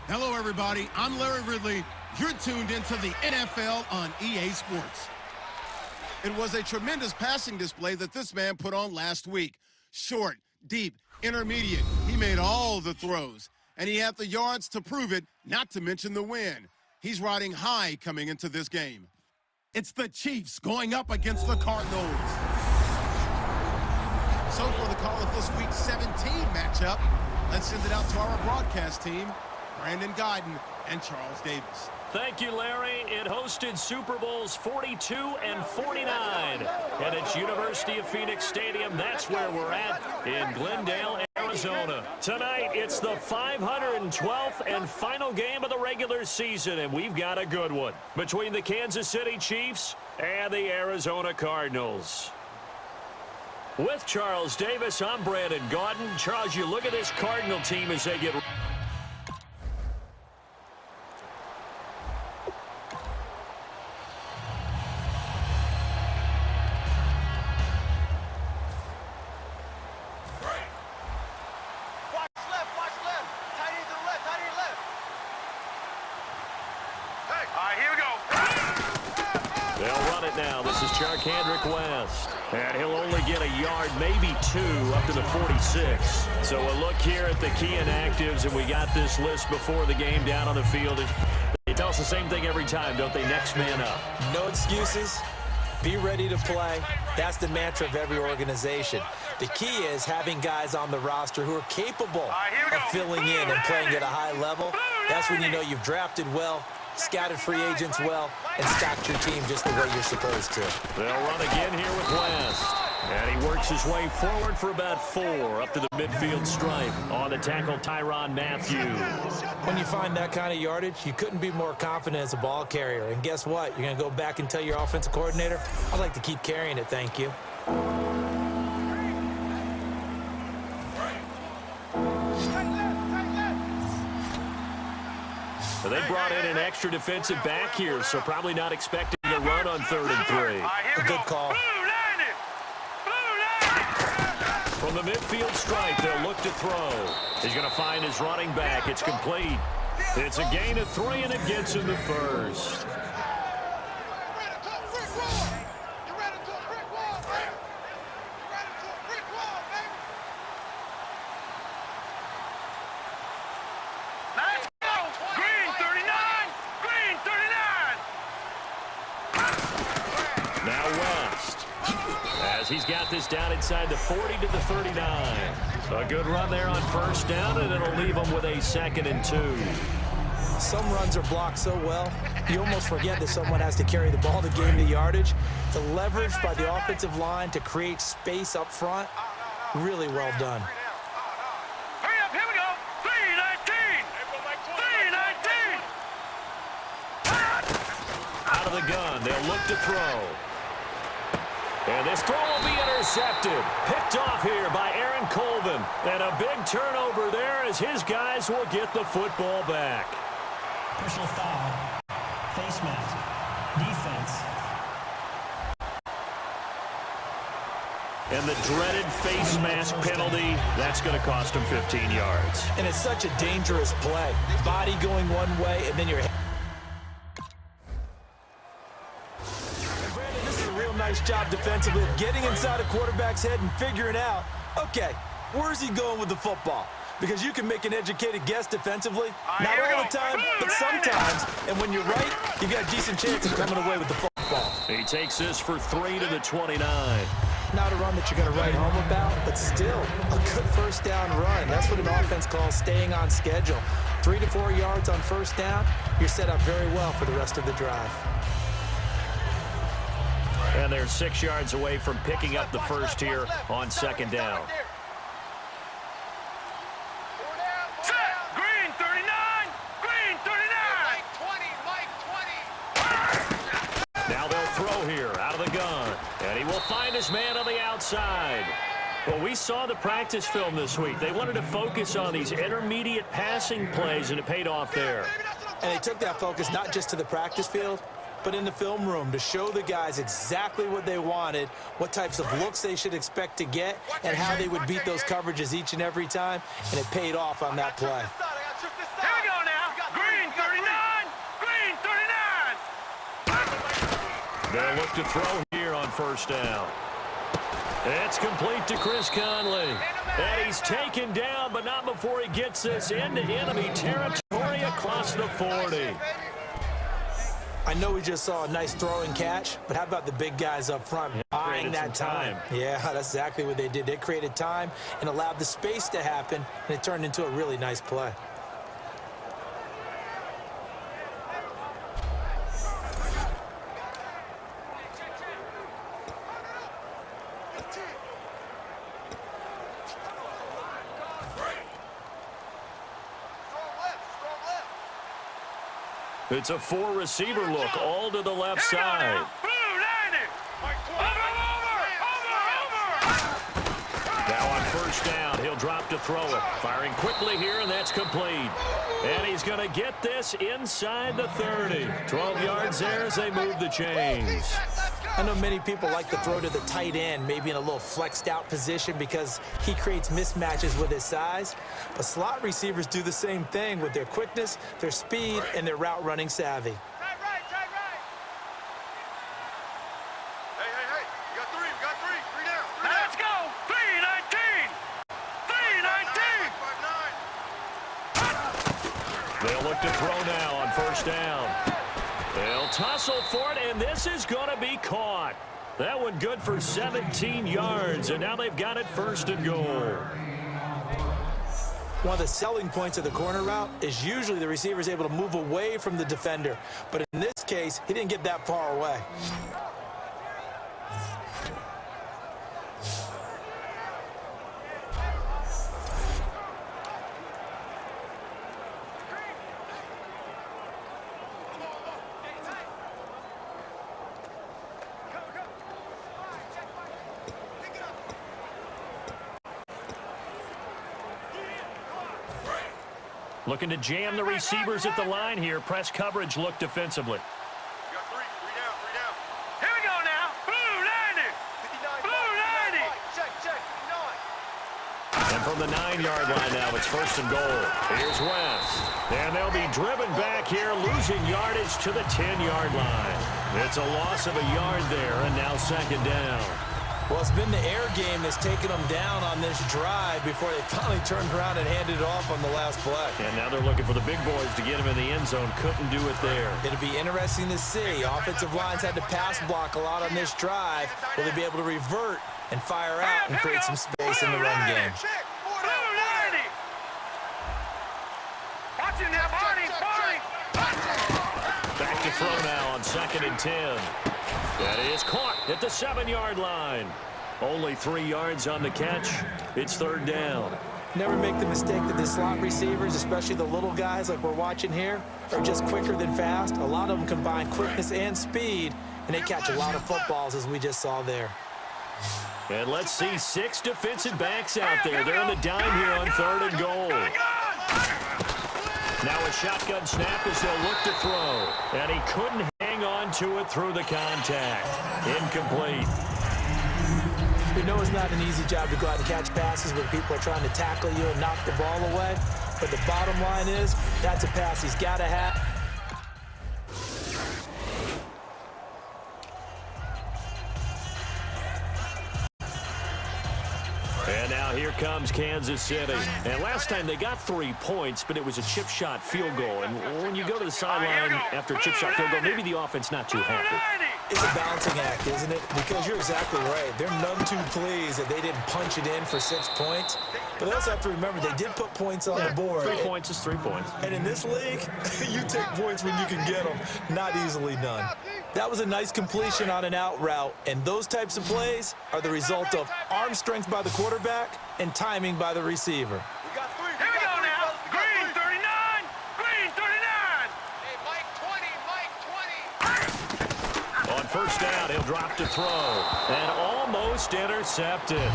Hello, everybody. I'm Larry Ridley. You're tuned into the NFL on EA Sports. It was a tremendous passing display that this man put on last week. Short, deep, intermediate. He made all the throws, and he had the yards to prove it, not to mention the win. He's riding high coming into this game. It's the Chiefs going up against the Cardinals. So for the call of this week's 17 matchup, let's send it out to our broadcast team, Brandon Guyton and Charles Davis. Thank you, Larry. It hosted Super Bowls 42 and 49. And it's University of Phoenix Stadium. That's where we're at in Glendale, Arizona. Tonight, it's the 512th and final game of the regular season. And we've got a good one between the Kansas City Chiefs and the Arizona Cardinals. With Charles Davis, I'm Brandon Guyton. Charles, you look at this Cardinal team as they get... West, and he'll only get a yard, maybe two, up to the 46. So a look here at the key inactives, and we got this list before the game down on the field. They tell us the same thing every time, don't they? Next man up. No excuses. Be ready to play. That's the mantra of every organization. The key is having guys on the roster who are capable of filling in and playing at a high level. That's when you know you've drafted well, scouted free agents well, and stacked your team just the way you're supposed to. They'll run again here with West. And he works his way forward for about 4 up to the midfield stripe. On the tackle, Tyrann Mathieu. When you find that kind of yardage, you couldn't be more confident as a ball carrier. And guess what? You're going to go back and tell your offensive coordinator, I'd like to keep carrying it, thank you. They brought in an extra defensive back here, so probably not expecting a run on 3rd and 3. A good call. From the midfield stripe, they'll look to throw. He's going to find his running back. It's complete. It's a gain of 3, and it gets him the first. He's got this down inside the 40 to the 39. A good run there on 1st down, and it'll leave him with a 2nd and 2. Some runs are blocked so well, you almost forget that someone has to carry the ball to gain the yardage. The leverage by the offensive line to create space up front, really well done. Hurry up, here we go. 3-19. 3-19. Out of the gun, they'll look to throw. And this throw will be intercepted. Picked off here by Aaron Colvin. And a big turnover there as his guys will get the football back. Personal foul. Face mask. Defense. And the dreaded face mask penalty, that's going to cost him 15 yards. And it's such a dangerous play. Body going one way, and then your head. Nice job defensively of getting inside a quarterback's head and figuring out, okay, where's he going with the football? Because you can make an educated guess defensively, not all the time, but sometimes. And when you're right, you've got a decent chance of coming away with the football. He takes this for 3 to the 29. Not a run that you're going to write home about, but still a good 1st down run. That's what an offense calls staying on schedule. 3 to 4 yards on 1st down, you're set up very well for the rest of the drive. And they're 6 yards away from picking up the first here on 2nd down. Green 39! Green 39! Mike 20! Now they'll throw here out of the gun. And he will find his man on the outside. Well, we saw the practice film this week. They wanted to focus on these intermediate passing plays, and it paid off there. And they took that focus not just to the practice field, but in the film room to show the guys exactly what they wanted, what types of looks they should expect to get, and how they would beat those coverages each and every time, and it paid off on that play. Here we go now. They'll look to throw here on first down. It's complete to Chris Conley. And he's taken down, but not before he gets this into enemy territory across the 40. I know we just saw a nice throwing catch, but how about the big guys up front buying that time? Yeah, that's exactly what they did. They created time and allowed the space to happen, and it turned into a really nice play. It's a four-receiver look, all to the left side. Now on first down, he'll drop to throw it. Firing quickly here, and that's complete. And he's going to get this inside the 30. 12 yards there as they move the chains. I know many people like to throw to the tight end, maybe in a little flexed out position because he creates mismatches with his size. But slot receivers do the same thing with their quickness, their speed, and their route running savvy. Hey, you got three, three down. Let's go, 3-19. They'll look to throw now on first down. They'll tussle for it, and this is going to be caught. That one good for 17 yards, and now they've got it first and goal. One of the selling points of the corner route is usually the receiver is able to move away from the defender. But in this case, he didn't get that far away. Looking to jam the receivers at the line here. Press coverage look defensively. You got three down. Here we go now. Blue 90. Blue 90. Check. 59. And from the 9-yard line now, it's first and goal. Here's West. And they'll be driven back here, losing yardage to the 10-yard line. It's a loss of a yard there, and now second down. Well, it's been the air game that's taken them down on this drive before they finally turned around and handed it off on the last play. And now they're looking for the big boys to get him in the end zone. Couldn't do it there. It'll be interesting to see. Offensive lines had to pass block a lot on this drive. Will they be able to revert and fire out and create some space in the run game? Watching that Barney. Back to throw now on second and 10. That is caught at the 7-yard line. Only 3 yards on the catch. It's third down. Never make the mistake that the slot receivers, especially the little guys like we're watching here, are just quicker than fast. A lot of them combine quickness and speed, and they catch a lot of footballs, as we just saw there. And let's see 6 defensive backs out there. They're in the dime here on third and goal. Now a shotgun snap as they'll look to throw. And he couldn't hang on to it through the contact. Incomplete. We know it's not an easy job to go out and catch passes when people are trying to tackle you and knock the ball away. But the bottom line is, that's a pass he's got to have. And now here comes Kansas City. And last time they got 3 points, but it was a chip shot field goal. And when you go to the sideline after a chip shot field goal, maybe the offense not too happy. It's a balancing act, isn't it? Because you're exactly right. They're none too pleased that they didn't punch it in for 6 points. But they also have to remember they did put points on the board. 3 points is 3 points. And in this league, you take points when you can get them. Not easily done. That was a nice completion on an out route. And those types of plays are the result of arm strength by the quarterback and timing by the receiver. Here we go now. Green 39. Green 39. Hey, Mike 20. On first down, he'll drop to throw. And almost intercepted.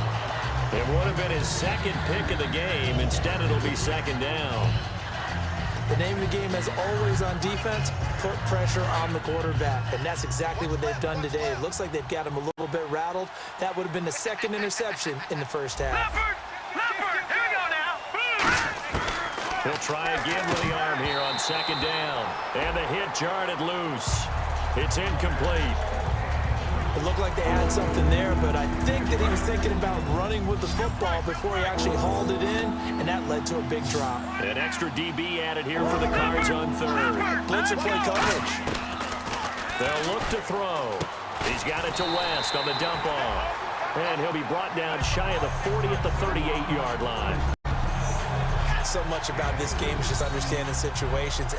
It would have been his second pick of the game. Instead, it'll be second down. The name of the game, as always on defense, put pressure on the quarterback. And that's exactly what they've done today. It looks like they've got him a little bit rattled. That would have been the second interception in the first half. Leopard, here we go now. He'll try again with the arm here on second down. And the hit jarred it loose. It's incomplete. It looked like they had something there, but I think that he was thinking about running with the football before he actually hauled it in, and that led to a big drop. An extra DB added here for the Cards on third. Blitzer play coverage. They'll look to throw. He's got it to West on the dump off. And he'll be brought down shy of the 40 at the 38-yard line. So much about this game is just understanding situations.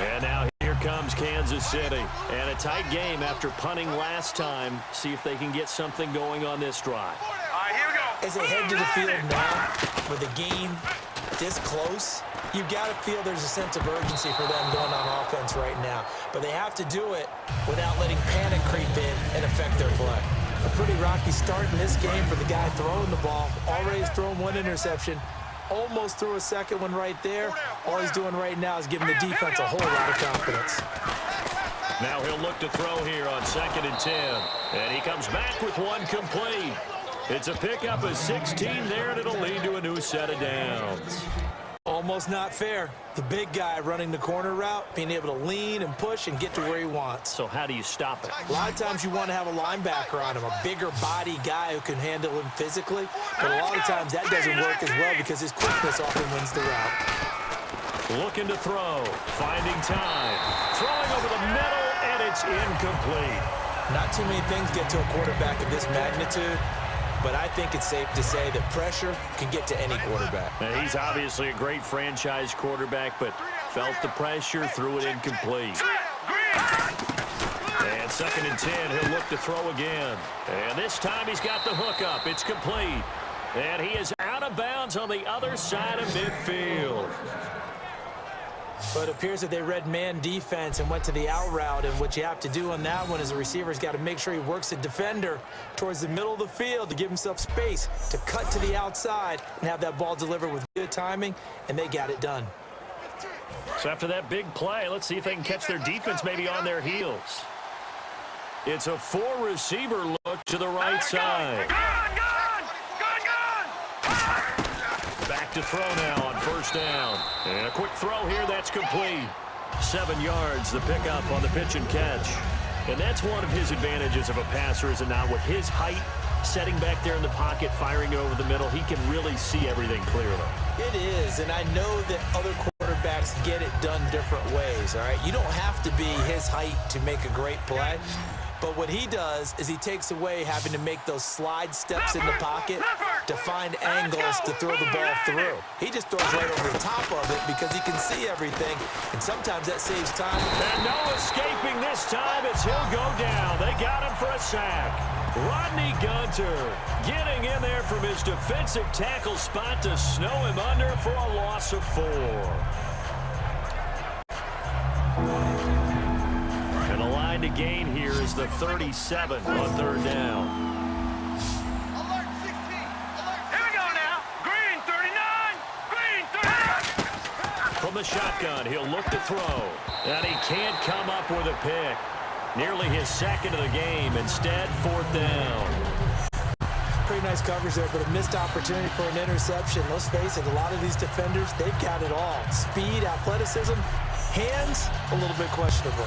And now here comes Kansas City. And a tight game after punting last time. See if they can get something going on this drive. All right, here we go. As they head to the field now, with the game this close, you've got to feel there's a sense of urgency for them going on offense right now. But they have to do it without letting panic creep in and affect their play. A pretty rocky start in this game for the guy throwing the ball. Already thrown one interception. Almost threw a second one right there. All he's doing right now is giving the defense a whole lot of confidence. Now he'll look to throw here on 2nd and 10. And he comes back with one complete. It's a pickup of 16 there, and it'll lead to a new set of downs. Almost not fair. The big guy running the corner route, being able to lean and push and get to where he wants. So how do you stop it? A lot of times you want to have a linebacker on him, a bigger body guy who can handle him physically. But a lot of times that doesn't work as well because his quickness often wins the route. Looking to throw, finding time, throwing over the middle, and it's incomplete. Not too many things get to a quarterback of this magnitude, but I think it's safe to say that pressure can get to any quarterback. Now, he's obviously a great franchise quarterback, but felt the pressure, threw it incomplete. And 2nd and 10, he'll look to throw again. And this time he's got the hook up. It's complete. And he is out of bounds on the other side of midfield. But it appears that they read man defense and went to the out route, and what you have to do on that one is the receiver's got to make sure he works the defender towards the middle of the field to give himself space to cut to the outside and have that ball delivered with good timing, and they got it done. So after that big play, let's see if they can catch their defense maybe on their heels. It's a 4-receiver look to the right side. Back to throw now on 1st down. And a quick throw here, that's complete. 7 yards, the pickup on the pitch and catch. And that's one of his advantages of a passer, is it not? With his height, setting back there in the pocket, firing it over the middle, he can really see everything clearly. It is, and I know that other quarterbacks get it done different ways, all right? You don't have to be his height to make a great play. But what he does is he takes away having to make those slide steps in the pocket to find angles to throw the ball through. He just throws right over the top of it because he can see everything, and sometimes that saves time. And no escaping this time as he'll go down. They got him for a sack. Rodney Gunter getting in there from his defensive tackle spot to snow him under for a loss of 4. To gain here is the 37 on 3rd down. Alert 16. Alert. Here we go now. Green 39. Green 39. From the shotgun, he'll look to throw. And he can't come up with a pick. Nearly his 2nd of the game. Instead, 4th down. Pretty nice coverage there, but a missed opportunity for an interception. Let's face it, a lot of these defenders, they've got it all. Speed, athleticism, hands, a little bit questionable.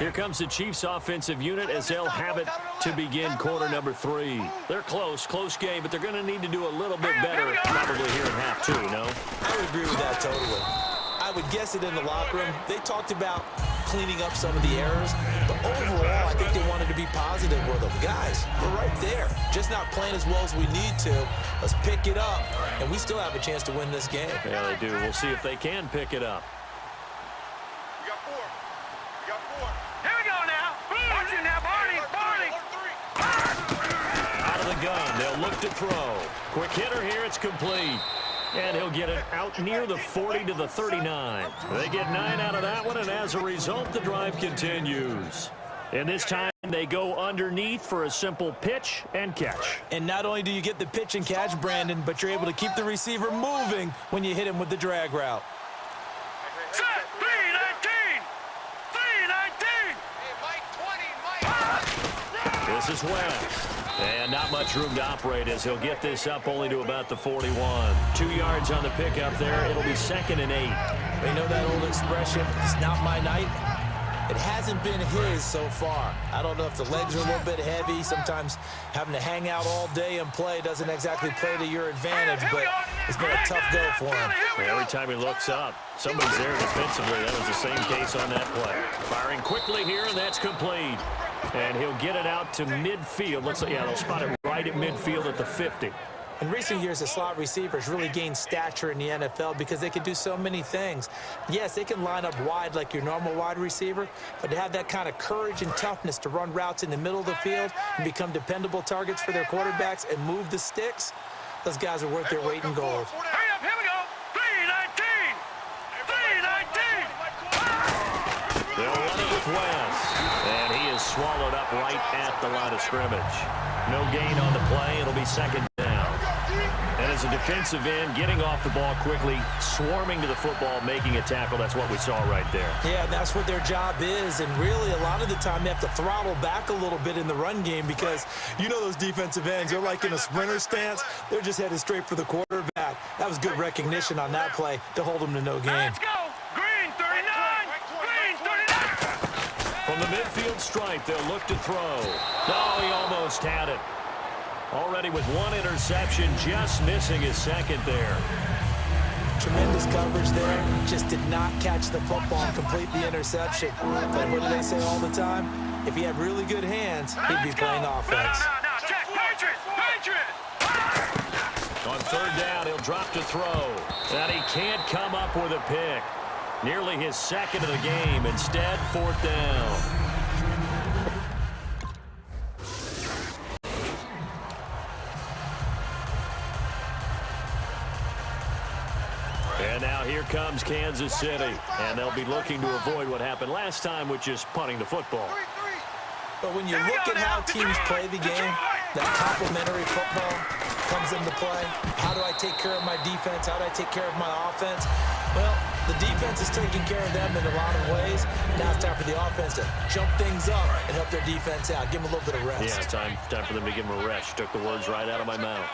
Here comes the Chiefs offensive unit as they'll have it to begin quarter number 3. They're close game, but they're going to need to do a little bit better probably here in half 2, no? I would agree with that totally. I would guess it in the locker room. They talked about cleaning up some of the errors, but overall, I think they wanted to be positive with them. Guys, we're right there. Just not playing as well as we need to. Let's pick it up, and we still have a chance to win this game. Yeah, they do. We'll see if they can pick it up. We got 4. We got 4. Here we go now. Watch it now, Barney. Out of the gun, they'll look to throw. Quick hitter here, it's complete. And he'll get it out near the 40 to the 39. They get 9 out of that one, and as a result, the drive continues. And this time, they go underneath for a simple pitch and catch. And not only do you get the pitch and catch, Brandon, but you're able to keep the receiver moving when you hit him with the drag route. Set. 319. 319. Hey, Mike 20, Mike. This is West. And not much room to operate as he'll get this up only to about the 41. 2 yards on the pickup there. It'll be 2nd and 8. They know that old expression, it's not my night. It hasn't been his so far. I don't know if the legs are a little bit heavy. Sometimes having to hang out all day and play doesn't exactly play to your advantage, but it's been a tough go for him. Every time he looks up, somebody's there defensively. That was the same case on that play. Firing quickly here, and that's complete. And he'll get it out to midfield. Looks like, yeah, they'll spot it right at midfield at the 50. In recent years, the slot receivers really gained stature in the NFL because they can do so many things. Yes, they can line up wide like your normal wide receiver, but to have that kind of courage and toughness to run routes in the middle of the field and become dependable targets for their quarterbacks and move the sticks, those guys are worth their weight in gold. Hurry up, here we go. 319. 319. They'll run it with West. And he is swallowed up right at the line of scrimmage. No gain on the play. It'll be 2nd down. And as a defensive end, getting off the ball quickly, swarming to the football, making a tackle, that's what we saw right there. Yeah, that's what their job is, and really a lot of the time they have to throttle back a little bit in the run game because you know those defensive ends, they're like in a sprinter stance. They're just headed straight for the quarterback. That was good recognition on that play to hold them to no gain. Let's go. Green 39. Green 39. From the midfield stripe, they'll look to throw. No, he almost had it. Already with 1 interception, just missing his 2nd there. Tremendous coverage there. Just did not catch the football and complete the interception. But what do they say all the time? If he had really good hands, he'd be playing offense. No, check. Patriot. Patriot. On 3rd down, he'll drop to throw. And he can't come up with a pick. Nearly his 2nd of the game. Instead, 4th down. And now here comes Kansas City. And they'll be looking to avoid what happened last time, which is punting the football. But when you look at how teams play the game, that complementary football comes into play. How do I take care of my defense? How do I take care of my offense? Well, the defense is taking care of them in a lot of ways. Now it's time for the offense to jump things up and help their defense out. Give them a little bit of rest. Yeah, time for them to give him a rest. Took the words right out of my mouth.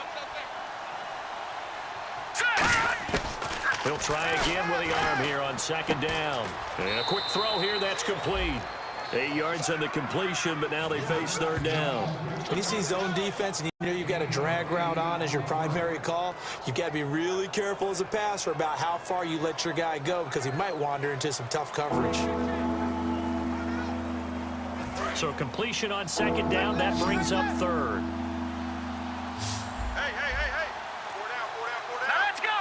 He'll try again with the arm here on 2nd down. And a quick throw here, that's complete. 8 yards on the completion, but now they face 3rd down. When you see zone defense and you know you've got a drag route on as your primary call, you've got to be really careful as a passer about how far you let your guy go because he might wander into some tough coverage. So completion on 2nd down, that brings up 3rd. Hey. 4 down. Let's go.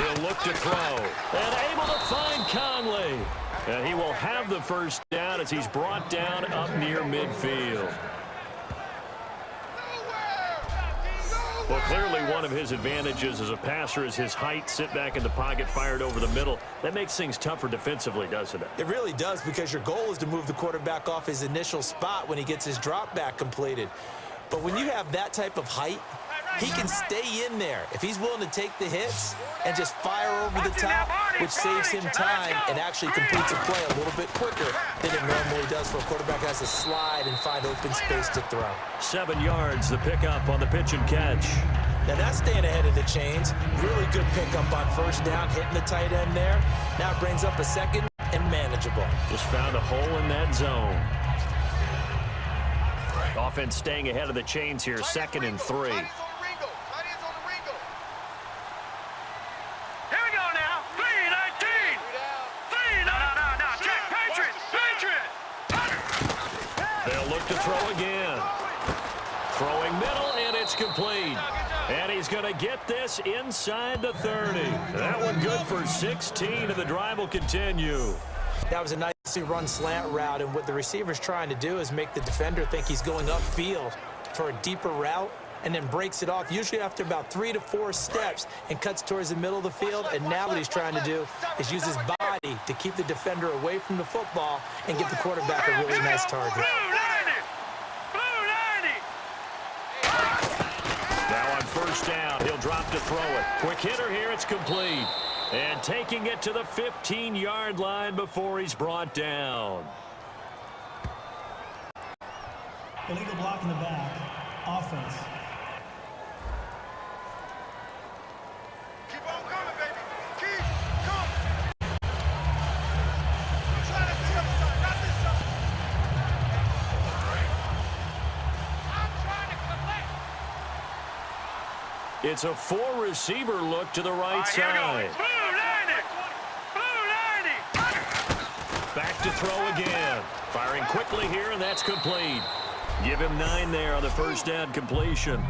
He'll look to throw. And able to find Conley. And he will have the 1st down as he's brought down up near midfield. Well, clearly one of his advantages as a passer is his height. Sit back in the pocket, fired over the middle. That makes things tougher defensively, doesn't it? It really does because your goal is to move the quarterback off his initial spot when he gets his drop back completed. But when you have that type of height, he can stay in there if he's willing to take the hits and just fire over the top, which saves him time and actually completes a play a little bit quicker than it normally does for a quarterback who has to slide and find open space to throw. 7 yards, the pickup on the pitch and catch. Now that's staying ahead of the chains. Really good pickup on 1st down, hitting the tight end there. Now it brings up a 2nd and manageable. Just found a hole in that zone. Offense staying ahead of the chains here, 2nd and 3. To throw again. Throwing middle, and it's complete. And he's going to get this inside the 30. That one good for 16, and the drive will continue. That was a nicely run slant route, and what the receiver's trying to do is make the defender think he's going upfield for a deeper route and then breaks it off, usually after about 3 to 4 steps, and cuts towards the middle of the field. And now what he's trying to do is use his body to keep the defender away from the football and give the quarterback a really nice target. Now on 1st down, he'll drop to throw it. Quick hitter here, it's complete. And taking it to the 15-yard line before he's brought down. Illegal block in the back. Offense. Keep on coming, baby. Keep coming. Try to the other side, not this side. I'm trying to collect. It's a four-receiver look to the right side. Blue 90. Blue 90. Back to throw again. Firing quickly here, and that's complete. Give him 9 there on the first down completion.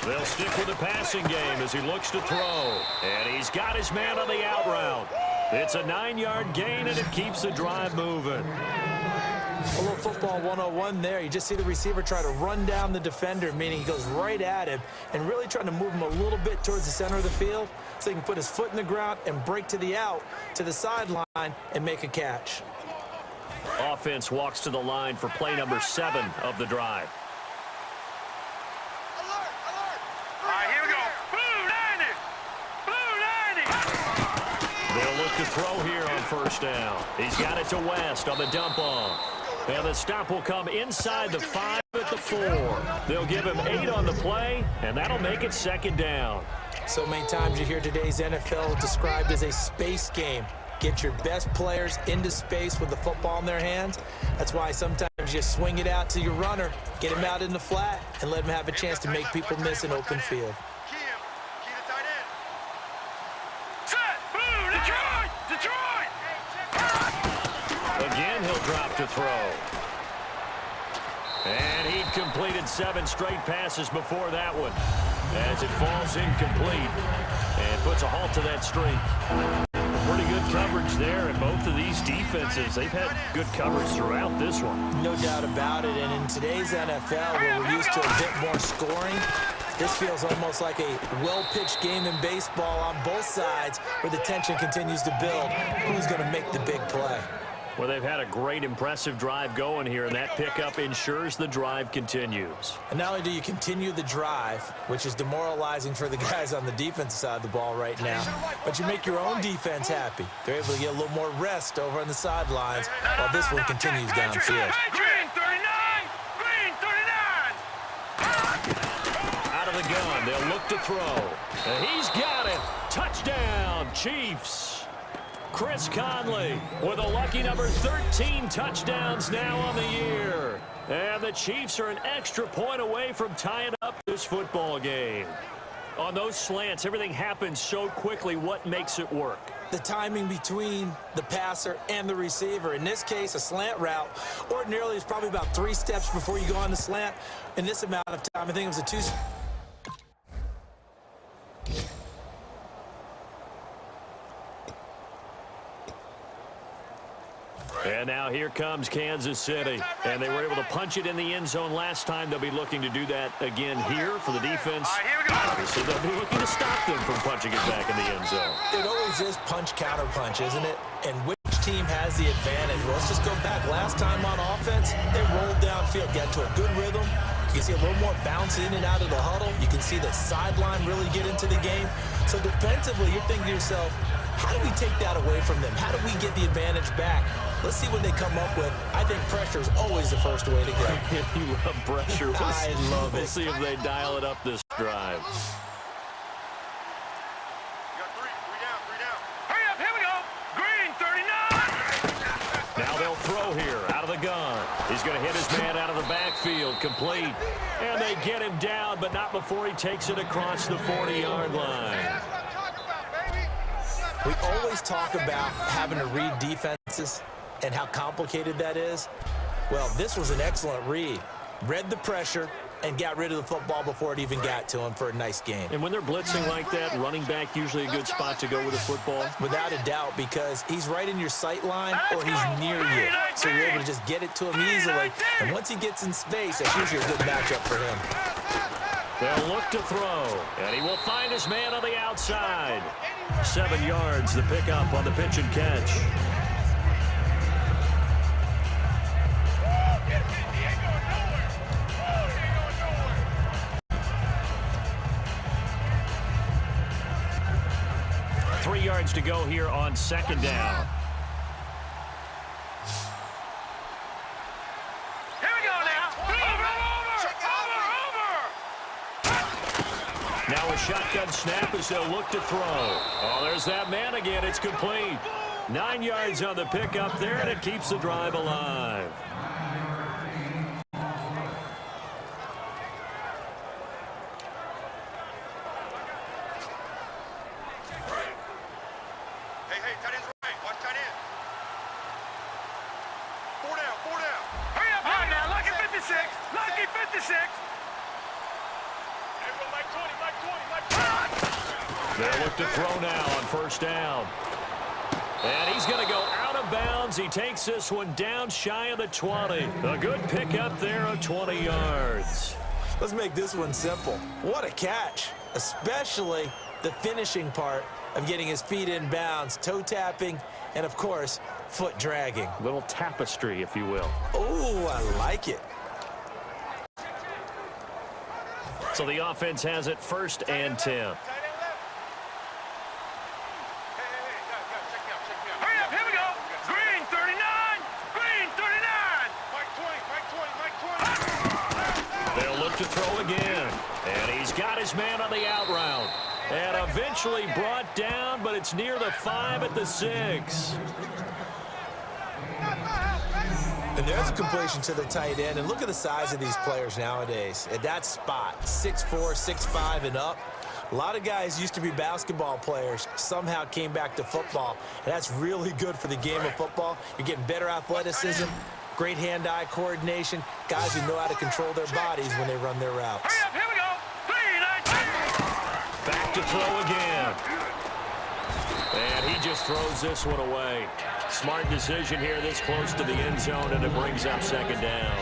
They'll stick with the passing game as he looks to throw. And he's got his man on the out route. It's a 9-yard gain, and it keeps the drive moving. A little football 101 there. You just see the receiver try to run down the defender, meaning he goes right at him and really trying to move him a little bit towards the center of the field so he can put his foot in the ground and break to the out, to the sideline, and make a catch. Offense walks to the line for play number 7 of the drive. They'll look to throw here on first down. He's got it to West on the dump off. And the stop will come inside the 5 at the 4. They'll give him 8 on the play, and that'll make it second down. So many times you hear today's NFL described as a space game. Get your best players into space with the football in their hands. That's why sometimes you swing it out to your runner, get him out in the flat, and let him have a chance to make people miss an open field. Again, he'll drop to throw. And he'd completed 7 straight passes before that one, as it falls incomplete and puts a halt to that streak. Pretty good coverage there, and both of these defenses, they've had good coverage throughout this one. No doubt about it, and in today's NFL, where we're used to a bit more scoring, this feels almost like a well-pitched game in baseball on both sides where the tension continues to build. Who's going to make the big play? Well, they've had a great, impressive drive going here, and that pickup ensures the drive continues. And not only do you continue the drive, which is demoralizing for the guys on the defensive side of the ball right now, but you make your own defense happy. They're able to get a little more rest over on the sidelines while this one continues downfield. Green 39! Green 39! Out of the gun, they'll look to throw. And he's got it. Touchdown, Chiefs. Chris Conley with a lucky number 13 touchdowns now on the year. And the Chiefs are an extra point away from tying up this football game. On those slants, everything happens so quickly. What makes it work? The timing between the passer and the receiver. In this case, a slant route ordinarily is probably about 3 steps before you go on the slant. In this amount of time, I think it was a 2. And now here comes Kansas City. And they were able to punch it in the end zone last time. They'll be looking to do that again here for the defense. Obviously, they'll be looking to stop them from punching it back in the end zone. It always is punch-counter-punch, isn't it? And which team has the advantage? Well, let's just go back. Last time on offense, they rolled downfield, got into a good rhythm. You can see a little more bounce in and out of the huddle. You can see the sideline really get into the game. So defensively, you're thinking to yourself, how do we take that away from them? How do we get the advantage back? Let's see what they come up with. I think pressure is always the first way to go. You love pressure. I love it. We'll see if they dial it up this drive. You got 3 down, 3 down. Hurry up, here we go. Green 39. Now they'll throw here out of the gun. He's going to hit his man out of the backfield, complete. And they get him down, but not before he takes it across the 40-yard line. That's what I'm talking about, baby. We always talk about having to read defenses and how complicated that is. Well, this was an excellent read. Read the pressure and got rid of the football before it even got to him for a nice game. And when they're blitzing like that, running back usually a good spot to go with the football. Without a doubt, because he's right in your sight line or he's near you. So you're able to just get it to him easily. And once he gets in space, that's usually a good matchup for him. They'll look to throw, and he will find his man on the outside. 7 yards, the pickup on the pitch and catch. 3 yards to go here on 2nd down. Here we go now. Over. Now a shotgun snap as they'll look to throw. Oh, there's that man again. It's complete. 9 yards on the pickup there, and it keeps the drive alive. Hey, tight end's right. Watch tight end. 4 down. Hurry up, now. Lucky 56. Lucky 56. They'll look to throw now on 1st down. And he's going to go out of bounds. He takes this one down shy of the 20. A good pickup there of 20 yards. Let's make this one simple. What a catch, especially the finishing part of getting his feet in bounds, toe tapping, and of course, foot dragging. Little tapestry, if you will. Oh, I like it. So the offense has it 1st and 10. Tight end left. Hey, check me out. Hurry up, here we go. Green 39. Green 39. Mike 20. They'll look to throw again. And he's got his man on the out route. And eventually brought down, but it's near the 5 at the 6. And there's a completion to the tight end. And look at the size of these players nowadays. At that spot, 6'4", 6'5", and up. A lot of guys used to be basketball players, somehow came back to football. And that's really good for the game of football. You're getting better athleticism, great hand-eye coordination, guys who know how to control their bodies when they run their routes. Hurry up, here we go. 3, 19. Back to throw again. And he just throws this one away. Smart decision here this close to the end zone, and it brings up 2nd down.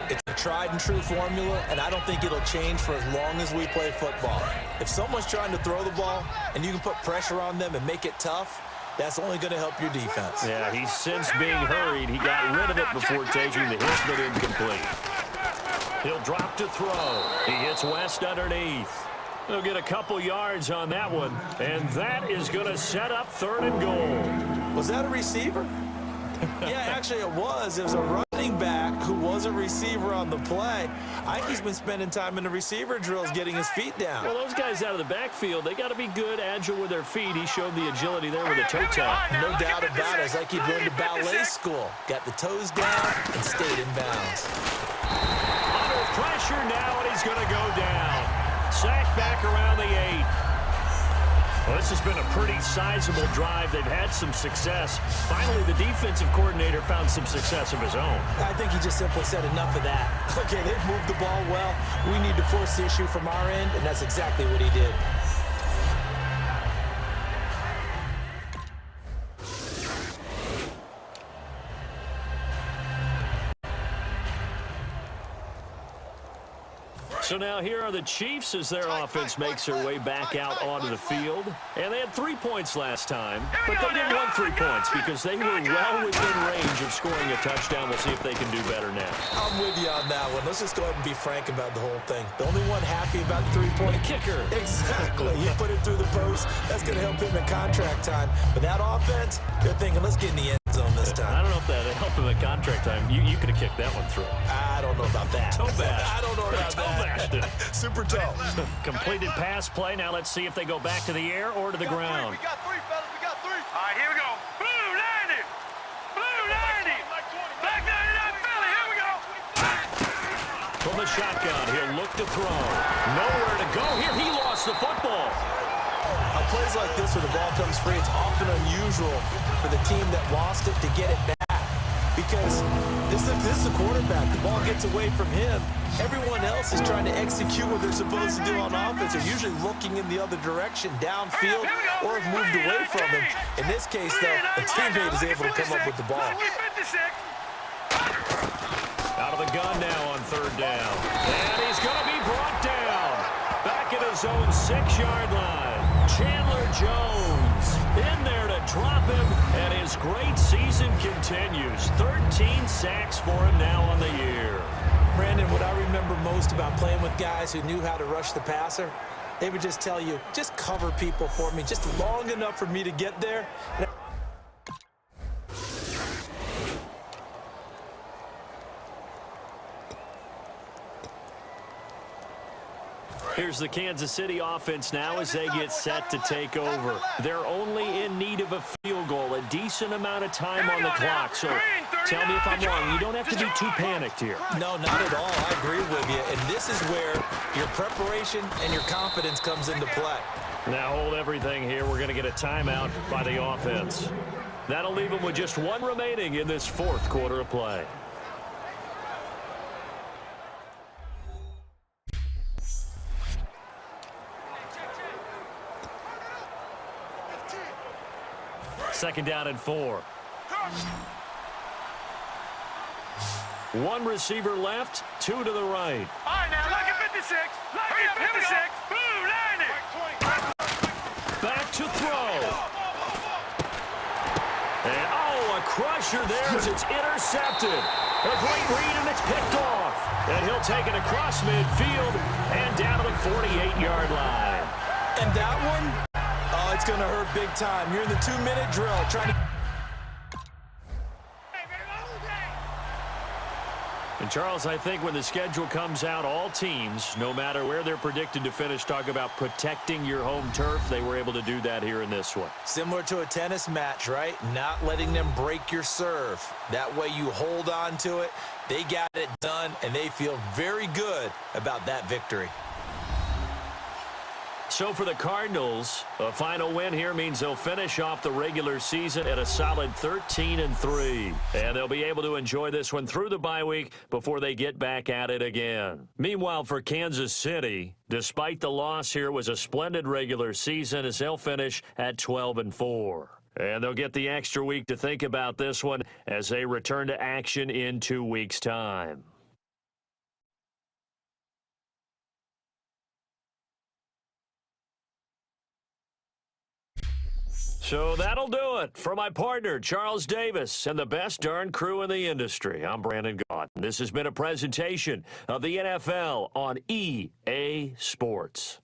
It's a tried-and-true formula, and I don't think it'll change for as long as we play football. If someone's trying to throw the ball and you can put pressure on them and make it tough, that's only going to help your defense. Yeah, he's since being hurried. He got rid of it before taking the hit, but incomplete. He'll drop to throw. He hits West underneath. He'll get a couple yards on that one, and that is going to set up 3rd and goal. Was that a receiver? Yeah, actually it was. It was a running back who was a receiver on the play. I think he's been spending time in the receiver drills getting his feet down. Well, those guys out of the backfield, they got to be good, agile with their feet. He showed the agility there with a toe tap. No doubt about it. It's like he'd gone to ballet school. Got the toes down and stayed in bounds. Under pressure now, and he's going to go down. Sacked back around the 8. Well, this has been a pretty sizable drive. They've had some success. Finally, the defensive coordinator found some success of his own. I think he just simply said enough of that. Okay, they've moved the ball well. We need to force the issue from our end, and that's exactly what he did. So now here are the Chiefs as their offense makes their way back out onto the field. And they had 3 points last time, but they didn't want 3 points because they were well within range of scoring a touchdown. We'll see if they can do better now. I'm with you on that one. Let's just go ahead and be frank about the whole thing. The only one happy about the 3-point kicker. Exactly. You put it through the post. That's going to help him in contract time. But that offense, they're thinking, let's get in the end zone this time. I don't know if that helped him at contract time. You could have kicked that one through. I don't know about that. Toe bash. I don't know about that. Super toe. Completed pass play. Now let's see if they go back to the air or to the ground. We got 3, fellas. We got 3. All right, here we go. Blue 90. Blue 90. Black 99 Philly. Here we go. From the shotgun, he'll look to throw. Nowhere to go here. He lost the football. On plays like this where the ball comes free, it's often unusual for the team that lost it to get it back. Because this is the quarterback. The ball gets away from him. Everyone else is trying to execute what they're supposed to do on offense. They're usually looking in the other direction, downfield, or have moved away from him. In this case, though, a teammate is able to come up with the ball. Out of the gun now on 3rd down. And he's going to be brought down. Back at his own 6-yard line. Chandler Jones in there to drop him, and his great season continues. 13 sacks for him now on the year. Brandon, what I remember most about playing with guys who knew how to rush the passer, They would just tell you, just cover people for me, just long enough for me to get there. Here's the Kansas City offense now as they get set to take over. They're only in need of a field goal, a decent amount of time on the clock. So tell me if I'm wrong. You don't have to be too panicked here. No, not at all. I agree with you. And this is where your preparation and your confidence comes into play. Now hold everything here. We're going to get a timeout by the offense. That'll leave them with just one remaining in this fourth quarter of play. Second down and 4. One receiver left, 2 to the right. All right, now look at 56. Look at 56. Boom, 90. Back to throw. And, oh, a crusher there as it's intercepted. A great read, and it's picked off. And he'll take it across midfield and down to the 48-yard line. And that one, oh, it's going to hurt big time. You're in the 2-minute drill trying to... And, Charles, I think when the schedule comes out, all teams, no matter where they're predicted to finish, talk about protecting your home turf. They were able to do that here in this one. Similar to a tennis match, right? Not letting them break your serve. That way you hold on to it. They got it done, and they feel very good about that victory. So for the Cardinals, a final win here means they'll finish off the regular season at a solid 13-3. And they'll be able to enjoy this one through the bye week before they get back at it again. Meanwhile, for Kansas City, despite the loss here, it was a splendid regular season as they'll finish at 12-4. And they'll get the extra week to think about this one as they return to action in 2 weeks' time. So that'll do it for my partner, Charles Davis, and the best darn crew in the industry. I'm Brandon Gott. This has been a presentation of the NFL on EA Sports.